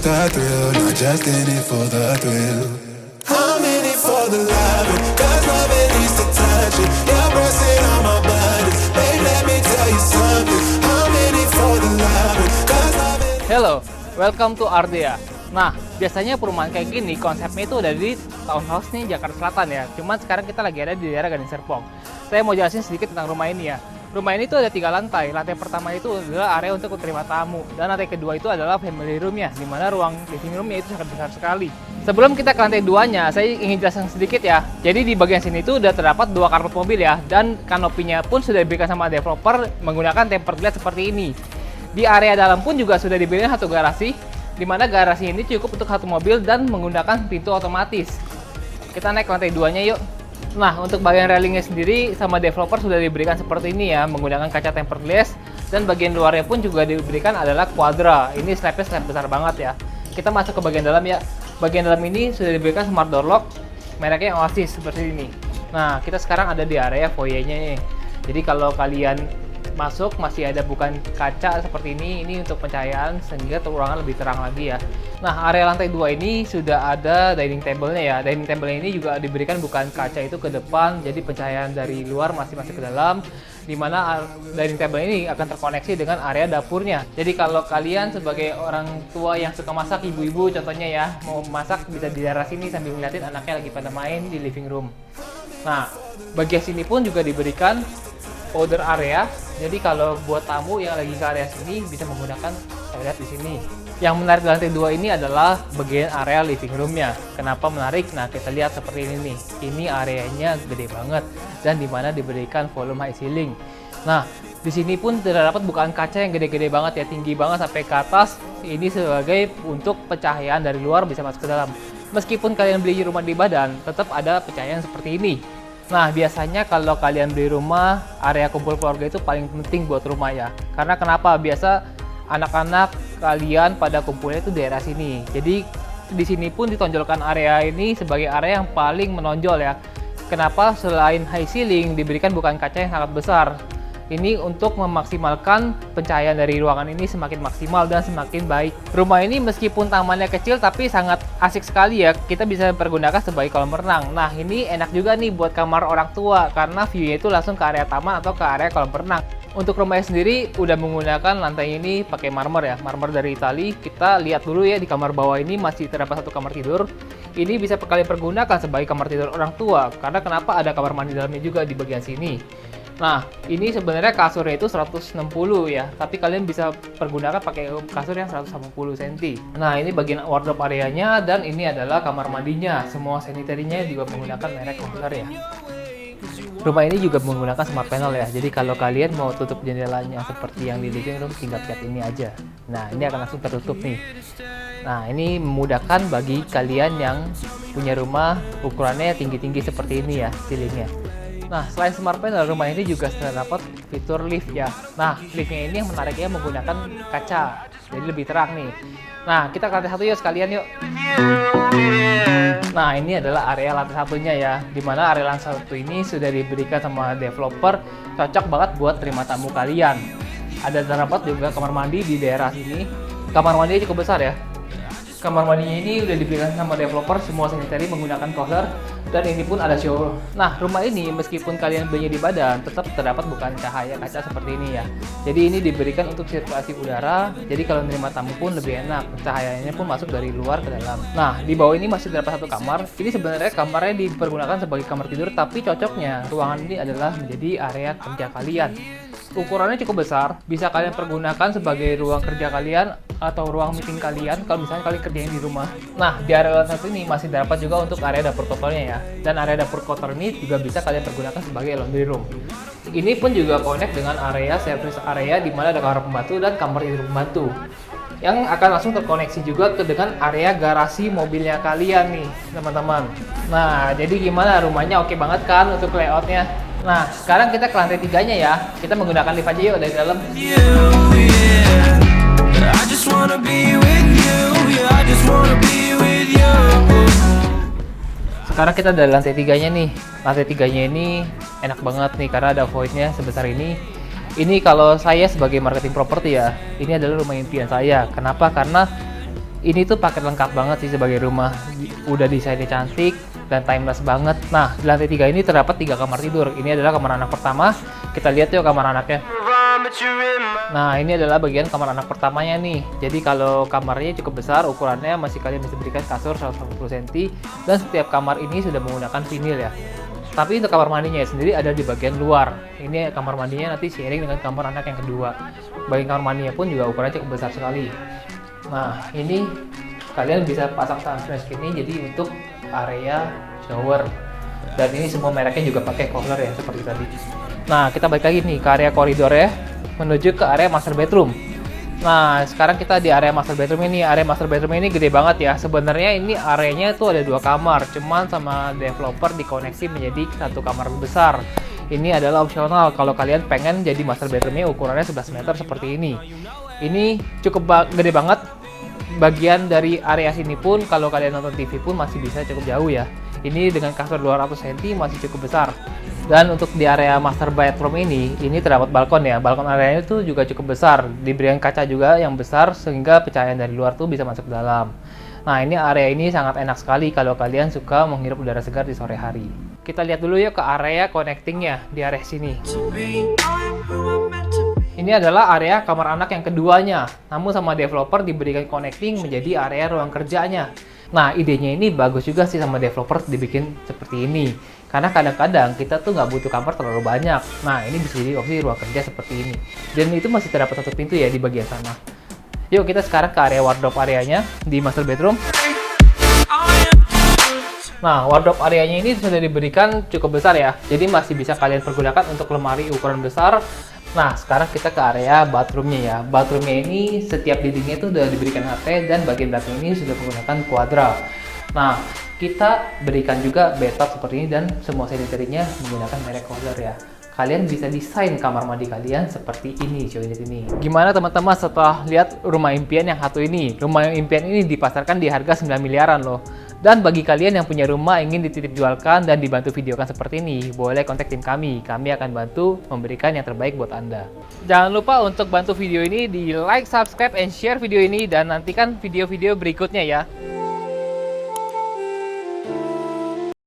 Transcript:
just a thrill, not just in it for the thrill. I'm in it for the loving, cause loving needs to touch it. You're pressing on my buttons, babe, let me tell you something. I'm in it for the loving, cause loving. Hello, welcome to Ardea. Nah, biasanya perumahan kayak gini konsepnya itu ada di townhouse nih Jakarta Selatan ya. Cuman sekarang kita lagi ada di daerah Gading Serpong. Saya mau jelasin sedikit tentang rumah ini ya. Rumah ini tuh ada 3 lantai. Lantai pertama itu adalah area untuk menerima tamu, dan lantai kedua itu adalah family room-nya, di mana ruang living room-nya itu sangat besar sekali. Sebelum kita ke lantai 2-nya, saya ingin jelaskan sedikit ya. Jadi di bagian sini itu udah terdapat 2 karpet mobil ya, dan kanopinya pun sudah diberikan sama developer menggunakan tempered glass seperti ini. Di area dalam pun juga sudah diberikan satu garasi, di mana garasi ini cukup untuk 1 mobil dan menggunakan pintu otomatis. Kita naik ke lantai 2-nya yuk. Nah, untuk bagian railingnya sendiri sama developer sudah diberikan seperti ini ya, menggunakan kaca tempered glass, dan bagian luarnya pun juga diberikan adalah quadra. Ini slabnya slab besar banget ya. Kita masuk ke bagian dalam ya. Bagian dalam ini sudah diberikan smart door lock, mereknya Oasis seperti ini. Nah, kita sekarang ada di area foyer-nya nih. Jadi kalau kalian masuk masih ada bukan kaca seperti ini untuk pencahayaan sehingga ruangan lebih terang lagi ya. Nah, area lantai 2 ini sudah ada dining table-nya ya. Dining table ini juga diberikan bukan kaca itu ke depan, jadi pencahayaan dari luar masih masuk ke dalam, dimana dining table ini akan terkoneksi dengan area dapurnya. Jadi kalau kalian sebagai orang tua yang suka masak, ibu-ibu contohnya ya, mau masak bisa di daerah sini sambil ngeliatin anaknya lagi pada main di living room. Nah, bagian sini pun juga diberikan outdoor area. Jadi kalau buat tamu yang lagi ke area sini bisa menggunakan toilet di sini. Yang menarik di lantai 2 ini adalah bagian area living room-nya. Kenapa menarik? Nah, kita lihat seperti ini nih. Ini areanya gede banget dan dimana diberikan volume high ceiling. Nah, di sini pun terdapat bukaan kaca yang gede-gede banget ya, tinggi banget sampai ke atas. Ini sebagai untuk pencahayaan dari luar bisa masuk ke dalam. Meskipun kalian beli rumah di badan, tetap ada pencahayaan seperti ini. Nah, biasanya kalau kalian beli rumah, area kumpul keluarga itu paling penting buat rumah ya. Karena kenapa? Biasa anak-anak kalian pada kumpulnya itu di daerah sini. Jadi di sini pun ditonjolkan area ini sebagai area yang paling menonjol ya. Kenapa? Selain high ceiling diberikan bukan kaca yang sangat besar. Ini untuk memaksimalkan pencahayaan dari ruangan ini semakin maksimal dan semakin baik. Rumah ini meskipun tamannya kecil tapi sangat asik sekali ya. Kita bisa pergunakan sebagai kolam renang. Nah, ini enak juga nih buat kamar orang tua karena view-nya itu langsung ke area taman atau ke area kolam renang. Untuk rumahnya sendiri udah menggunakan lantai ini pakai marmer ya, marmer dari Italia. Kita lihat dulu ya, di kamar bawah ini masih terdapat 1 kamar tidur. Ini bisa kalian pergunakan sebagai kamar tidur orang tua karena kenapa ada kamar mandi dalamnya juga di bagian sini. Nah, ini sebenarnya kasurnya itu 160 ya, tapi kalian bisa pergunakan pakai kasur yang 180 cm. Nah, ini bagian wardrobe areanya, dan ini adalah kamar mandinya. Semua sanitary-nya juga menggunakan merek Kohler ya. Rumah ini juga menggunakan smart panel ya, jadi kalau kalian mau tutup jendelanya seperti yang di living room, tinggal pencet ini aja. Nah, ini akan langsung tertutup nih. Nah, ini memudahkan bagi kalian yang punya rumah ukurannya tinggi-tinggi seperti ini ya, ceilingnya. Nah, selain smart panel, rumah ini juga terdapat fitur lift ya. Nah, liftnya ini yang menariknya menggunakan kaca, jadi lebih terang nih. Nah, kita ke lantai 1 yuk sekalian yuk. Nah, ini adalah area lantai 1-nya ya, dimana area lantai 1 ini sudah diberikan sama developer, cocok banget buat terima tamu kalian. Ada terdapat juga kamar mandi di daerah sini. Kamar mandinya cukup besar ya. Kamar mandinya ini udah diberikan sama developer, semua sanitary menggunakan Kohler, dan ini pun ada shower. Nah, rumah ini meskipun kalian belinya di badan, tetap terdapat bukan cahaya kaca seperti ini ya. Jadi ini diberikan untuk sirkulasi udara, jadi kalau menerima tamu pun lebih enak. Cahayanya pun masuk dari luar ke dalam. Nah, di bawah ini masih terdapat 1 kamar. Ini sebenarnya kamarnya dipergunakan sebagai kamar tidur, tapi cocoknya ruangan ini adalah menjadi area kerja kalian. Ukurannya cukup besar, bisa kalian pergunakan sebagai ruang kerja kalian atau ruang meeting kalian kalau misalnya kalian kerjain di rumah. Nah, di area lantai 1 ini masih dapat juga untuk area dapur kotornya ya. Dan area dapur kotor ini juga bisa kalian pergunakan sebagai laundry room. Ini pun juga connect dengan area service area di mana ada kamar pembantu dan kamar tidur pembantu, yang akan langsung terkoneksi juga dengan area garasi mobilnya kalian nih, teman-teman. Nah, jadi gimana, rumahnya oke banget kan untuk layoutnya? Nah, sekarang kita ke lantai 3-nya ya. Kita menggunakan lift aja yuk dari dalam. Sekarang kita dari lantai 3-nya nih. Lantai 3-nya ini enak banget nih karena ada void-nya sebesar ini. Ini kalau saya sebagai marketing properti ya, ini adalah rumah impian saya. Kenapa? Karena Ini tuh paket lengkap banget sih sebagai rumah. Udah desainnya cantik dan timeless banget. Nah, di lantai 3 ini terdapat 3 kamar tidur. Ini adalah kamar anak pertama. Kita lihat yuk kamar anaknya. Nah, ini adalah bagian kamar anak pertamanya nih. Jadi kalau kamarnya cukup besar, ukurannya masih kalian bisa berikan kasur 140 cm, dan setiap kamar ini sudah menggunakan vinil ya. Tapi untuk kamar mandinya sendiri ada di bagian luar. Ini kamar mandinya nanti sharing dengan kamar anak yang kedua. Bagian kamar mandinya pun juga ukurannya cukup besar sekali. Nah, ini kalian bisa pasang sunscreen ini jadi untuk area shower. Dan ini semua mereknya juga pakai cooler ya seperti tadi. Nah, kita balik lagi nih ke area koridor ya, menuju ke area master bedroom. Nah, sekarang kita di area master bedroom ini. Area master bedroom ini gede banget ya. Sebenarnya ini areanya tuh ada 2 kamar, cuman sama developer dikoneksi menjadi 1 kamar besar. Ini adalah opsional kalau kalian pengen jadi master bedroomnya ukurannya 11 meter seperti ini. Ini cukup gede banget. Bagian dari area sini pun kalau kalian nonton TV pun masih bisa cukup jauh ya. Ini dengan kasur 200 cm masih cukup besar. Dan untuk di area master bedroom ini terdapat balkon ya. Balkon areanya itu juga cukup besar, diberikan kaca juga yang besar sehingga pencahayaan dari luar tuh bisa masuk ke dalam. Nah, ini area ini sangat enak sekali kalau kalian suka menghirup udara segar di sore hari. Kita lihat dulu ya ke area connectingnya di area sini. Ini adalah area kamar anak yang keduanya, namun sama developer diberikan connecting menjadi area ruang kerjanya. Nah, idenya ini bagus juga sih sama developer dibikin seperti ini. Karena kadang-kadang kita tuh nggak butuh kamar terlalu banyak. Nah, ini bisa jadi opsi ruang kerja seperti ini. Dan itu masih terdapat 1 pintu ya di bagian sana. Yuk kita sekarang ke area wardrobe areanya di master bedroom. Nah, wardrobe areanya ini sudah diberikan cukup besar ya. Jadi masih bisa kalian pergunakan untuk lemari ukuran besar. Nah, sekarang kita ke area bathroomnya ya. Bathroomnya ini setiap dindingnya itu sudah diberikan HT dan bagian belakang ini sudah menggunakan quadra. Nah, kita berikan juga bathtub seperti ini dan semua sanitary-nya menggunakan merek Kohler ya. Kalian bisa desain kamar mandi kalian seperti ini, unit ini. Gimana teman-teman setelah lihat rumah impian yang satu ini? Rumah impian ini dipasarkan di harga 9 miliaran loh. Dan bagi kalian yang punya rumah ingin dititip jualkan dan dibantu videokan seperti ini, boleh kontak tim kami. Kami akan bantu memberikan yang terbaik buat Anda. Jangan lupa untuk bantu video ini di like, subscribe, and share video ini dan nantikan video-video berikutnya ya.